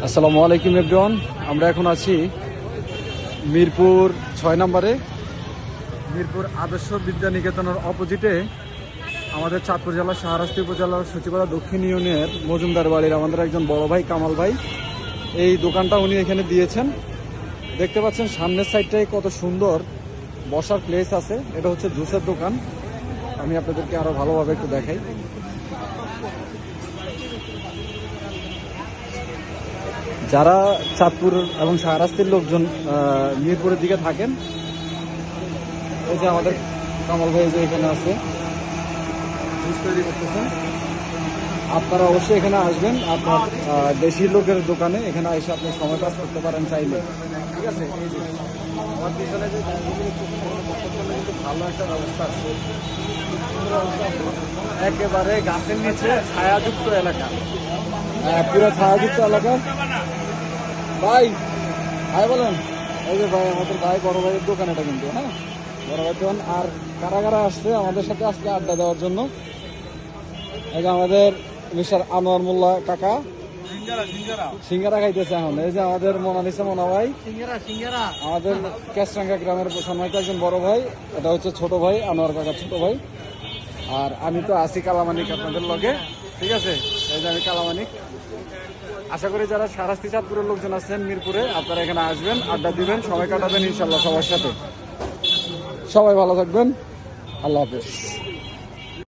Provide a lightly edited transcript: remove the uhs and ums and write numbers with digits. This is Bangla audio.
আসসালামু আলাইকুম এভরিওয়ান। আমরা এখন আছি মিরপুর ৬ নম্বরে, মিরপুর আদর্শ বিদ্যা নিকেতনের অপোজিটে আমাদের চাঁদপুর জেলার শাহরাস্তি উপজেলার সচিবালয় দক্ষিণ ইউনিয়নের মজুমদার বাড়ির আমাদের একজন বড় ভাই কামাল ভাই এই দোকানটা উনি এখানে দিয়েছেন। দেখতে পাচ্ছেন সামনের সাইডটাই কত সুন্দর বসার প্লেস আছে। এটা হচ্ছে জুসের দোকান। আমি আপনাদেরকে আরো ভালোভাবে একটু দেখাই। যারা চাঁদপুর এবং শাহরাস্তির লোকজন মিরপুরের দিকে থাকেন, এই যে আমাদের কামাল ভাই যে এখানে আছে জুস তৈরি করতেছেন, আপনারা অবশ্যই এখানে আসবেন। আপনার দেশি লোকের দোকানে এখানে এসে আপনি সময় পাস করতে পারেন চাইলে। ঠিক আছে, এই যে আমার পিছনে যে কিন্তু ভালো একটা ব্যবস্থা আছে, একেবারে গাছের নিচে ছায়াযুক্ত এলাকা, পুরো ছায়াযুক্ত এলাকা। ভাই ভাই বলেন, এই যে ভাই আমাদের ভাই বড় ভাইয়ের দোকান এটা কিন্তু, হ্যাঁ বড় ভাইয়ের দোকান। আর কারা কারা আসছে আমাদের সাথে আজকে আড্ডা দেওয়ার জন্য? এই যে আমাদের মিস্টার আনোয়ার মোল্লা কাকা সিঙ্গারা খাইতেছে এখন। এই যে আমাদের মোনালিসা মোনা ভাই, আমাদের কেশরাঙ্গা গ্রামের সম্মানিত একজন বড় ভাই, এটা হচ্ছে ছোট ভাই আনোয়ার কাকার ছোট ভাই। আর আমি তো আছি কালামানিক আপনাদের লগে। ঠিক আছে, এই যে আমি কালামানিক। আশা করি যারা শাহরাস্তি চাঁদপুরের লোকজন আছেন মিরপুরে, আপনারা এখানে আসবেন, আড্ডা দিবেন, সময় কাটাবেন ইনশাল্লাহ সবার সাথে। সবাই ভালো থাকবেন, আল্লাহ হাফেজ।